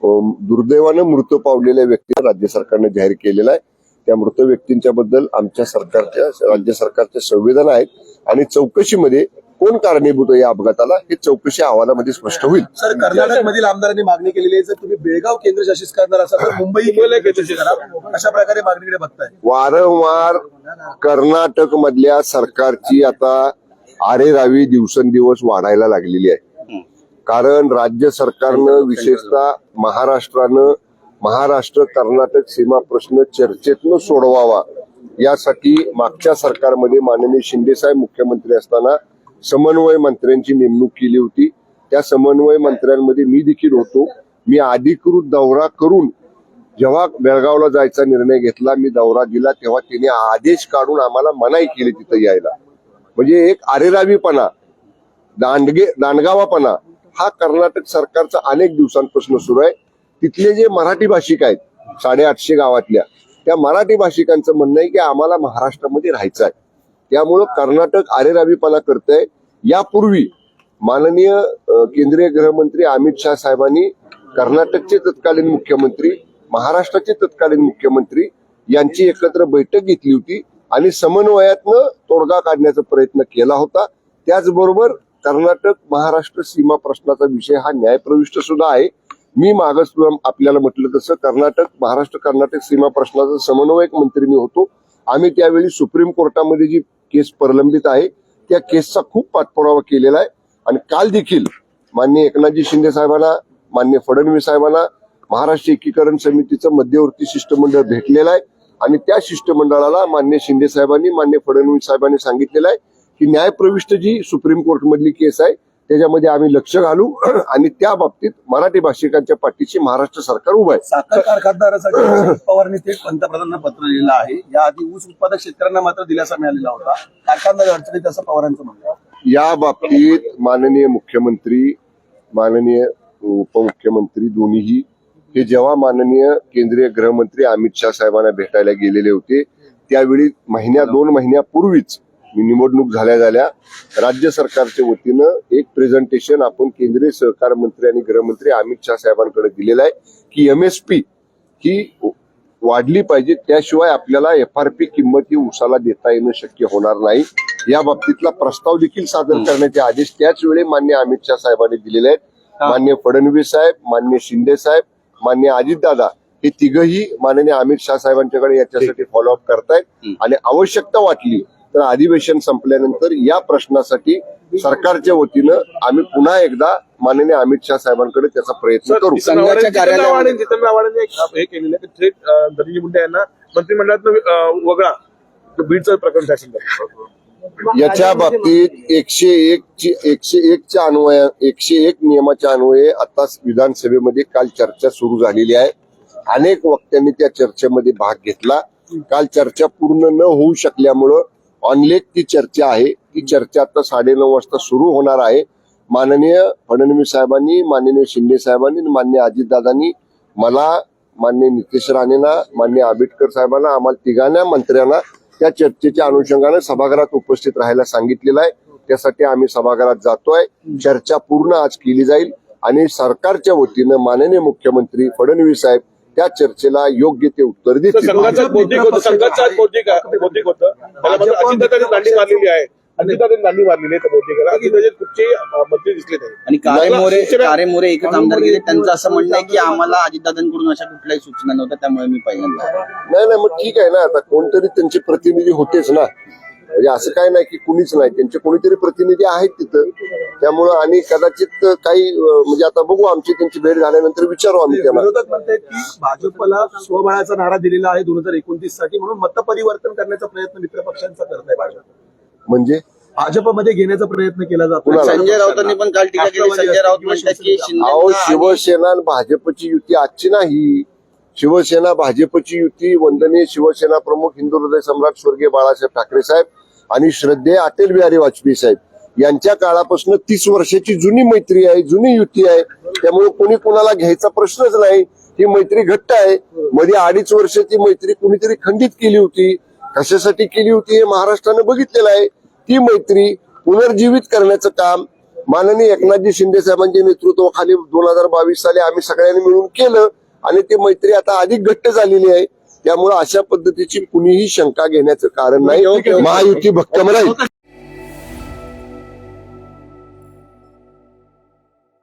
दुर्दैवानं मृत्यू पावलेल्या व्यक्ती राज्य सरकारने जाहीर केलेला आहे। त्या मृत व्यक्तींच्या बद्दल आमच्या राज्य सरकारच्या संवेदना आहेत आणि चौकशीमध्ये कोण कारणीभूत आहे या अपघाताला हे चौकशी अहवालामध्ये स्पष्ट होईल। सर, कर्नाटक मधील आमदारांनी मागणी केलेली आहे, जर तुम्ही बेळगाव केंद्रशासित करणार असाल तर मुंबई केंद्रशासित करा, अशा प्रकारे मागणीकडे बघताय। वारंवार कर्नाटक मधल्या सरकारची आता आरेरावी दिवसेंदिवस वाढायला लागलेली आहे, कारण राज्य सरकारनं विशेषतः महाराष्ट्र कर्नाटक सीमा प्रश्न चर्चेतनं सोडवावा यासाठी मागच्या सरकारमध्ये माननीय शिंदे साहेब मुख्यमंत्री असताना समन्वय मंत्र्यांची नेमणूक केली होती। त्या समन्वय मंत्र्यांमध्ये मी देखील होतो। मी अधिकृत दौरा करून जेव्हा बेळगावला जायचा निर्णय घेतला, मी दौरा दिला तेव्हा तिने आदेश काढून आम्हाला मनाई केली तिथं यायला। म्हणजे एक आरेरावीपणा, दांडगावापणा हा कर्नाटक सरकारचा अनेक दिवसांपासून सुरू आहे। तिथले जे मराठी भाषिक आहेत 850 गावातल्या, त्या मराठी भाषिकांचं म्हणणं आहे की आम्हाला महाराष्ट्रामध्ये राहायचं आहे, त्यामुळं कर्नाटक आरेरावीपणा करतंय। यापूर्वी माननीय केंद्रीय गृहमंत्री अमित शाह साहेबांनी कर्नाटकचे तत्कालीन मुख्यमंत्री, महाराष्ट्राचे तत्कालीन मुख्यमंत्री यांची एकत्र बैठक घेतली होती आणि समन्वयातनं तोडगा काढण्याचा प्रयत्न केला होता। त्याचबरोबर कर्नाटक महाराष्ट्र सीमा प्रश्नाचा विषय हा न्यायप्रविष्ट सुद्धा आहे। मी मागच आपल्याला म्हटलं तसं महाराष्ट्र कर्नाटक सीमा प्रश्नाचा समन्वयक मंत्री मी होतो। आम्ही त्यावेळी सुप्रीम कोर्टामध्ये जी केस प्रलंबित आहे त्या केसचा खूप पाठपुरावा केलेला आहे आणि काल देखील माननीय एकनाथजी शिंदे साहेबांना, माननीय फडणवीस साहेबांना महाराष्ट्र एकीकरण समितीचं मध्यवर्ती शिष्टमंडळ भेटलेलं आहे आणि त्या शिष्टमंडळाला माननीय शिंदे साहेबांनी, माननीय फडणवीस साहेबांनी सांगितलेलं आहे की न्यायप्रविष्ट जी सुप्रीम कोर्ट मधली केस आहे त्याच्यामध्ये आम्ही लक्ष घालू आणि त्या बाबतीत मराठी भाषिकांच्या पाठीशी महाराष्ट्र सरकार उभं आहे। साखर कारखानदारासाठी शरद पवारांनी थेट पंतप्रधानांना पत्र लिहिलं आहे। याआधी ऊस उत्पादक शेतकऱ्यांना मात्र दिलासा मिळालेला होता, कारखानदार अडचणीत असं पवारांचं म्हणणं आहे। या बाबतीत माननीय मुख्यमंत्री, माननीय उपमुख्यमंत्री दोन्हीही हे जेव्हा माननीय केंद्रीय गृहमंत्री अमित शाह साहेबांना भेटायला गेलेले होते त्यावेळी 2 महिन्यापूर्वीच निवडणूक झाल्या राज्य सरकारच्या वतीनं एक प्रेझेंटेशन आपण केंद्रीय सहकार मंत्री आणि गृहमंत्री अमित शाह साहेबांकडे दिलेलं आहे की MSP ही वाढली पाहिजे, त्याशिवाय आपल्याला FRP किंमत ही ऊसाला देता येणं शक्य होणार नाही। या बाबतीतला प्रस्ताव देखील सादर करण्याचे आदेश त्याच वेळी माननीय अमित शाह साहेबांनी दिलेले आहेत। माननीय फडणवीस साहेब, माननीय शिंदे साहेब, माननीय अजितदादा हे तिघही माननीय अमित शाह साहेबांच्याकडे याच्यासाठी फॉलोअप करतायत आणि आवश्यकता वाटली तर अधिवेशन संपल्यानंतर या प्रश्नासाठी सरकारच्या वतीनं आम्ही पुन्हा एकदा माननीय अमित शाह साहेबांकडे त्याचा प्रयत्न करू। हे केलेलं आहे थेट धनंजय मुंडे यांना मंत्रिमंडळात वगळा, बीडचं प्रकरण काय सांगतात? याच्या बाबतीत 101 नियमाच्या अन्वये आता विधानसभेमध्ये काल चर्चा सुरू झालेली आहे। अनेक वक्त्यांनी त्या चर्चेमध्ये भाग घेतला। काल चर्चा पूर्ण न होऊ शकल्यामुळं ऑनलेट ती चर्चा आहे, ती चर्चा आता 9:30 वाजता सुरू होणार आहे। माननीय फडणवीस साहेबांनी, माननीय शिंदे साहेबांनी, माननीय अजितदादांनी मला, माननीय नितेश राणेंना, माननीय आंबेडकर साहेबांना, आम्हाला तिघांना मंत्र्यांना त्या चर्चेच्या अनुषंगाने सभागृहात उपस्थित राहायला सांगितलेलं आहे। त्यासाठी आम्ही सभागृहात जातोय। चर्चा पूर्ण आज केली जाईल आणि सरकारच्या वतीनं माननीय मुख्यमंत्री फडणवीस साहेब त्या चर्चेला योग्य ते उत्तर देतील। आणि कारे मोरे एकच आमदार गेले, त्यांचं असं म्हणणं आहे की आम्हाला अजितदादांकडून अशा कुठल्याही सूचना नव्हत्या, त्यामुळे मी पहिल्यांदा नाही मग ठीक आहे ना, आता कोणतरी त्यांचे प्रतिनिधी होतेच ना, म्हणजे असं काय नाही की कुणीच नाही, त्यांचे कोणीतरी प्रतिनिधी आहेत तिथं, त्यामुळं आणि कदाचित काही म्हणजे आता बघू, आमची त्यांची भेट झाल्यानंतर विचारू आम्ही त्यांना। विरोधक म्हणतात की भाजपला स्वबळाचा नारा दिलेला आहे 2029 साठी, म्हणून मतपरिवर्तन करण्याचा प्रयत्न मित्रपक्षांचा करत आहे भाजप, म्हणजे भाजपमध्ये घेण्याचा प्रयत्न केला जातो। संजय राऊतांनी पण काल टीका केली। संजय राऊत म्हणतात की शिवसेना आणि भाजपची युती आजची नाही, शिवसेना भाजपची युती वंदनीय शिवसेना प्रमुख हिंदू हृदय सम्राट स्वर्गीय बाळासाहेब ठाकरे साहेब आणि श्रद्धेय अटल बिहारी वाजपेयी साहेब यांच्या काळापासून 30 वर्षाची जुनी मैत्री आहे, जुनी युती आहे, त्यामुळे कोणी कोणाला घ्यायचा प्रश्नच नाही। ही मैत्री घट्ट आहे। मध्ये 2.5 वर्षाची मैत्री कुणीतरी खंडित केली होती, कशासाठी केली होती हे महाराष्ट्राने बघितलेलं आहे। ती मैत्री पुनर्जीवित करण्याचं काम माननीय एकनाथजी शिंदे साहेबांच्या नेतृत्वाखाली 2022 साली आम्ही सगळ्यांनी मिळून केलं आणि ती मैत्री आता अधिक घट्ट झालेली आहे. त्यामुळे अशा पद्धतीची कुणीही शंका घेण्याचं कारण नाही. महायुती भक्कम राहील.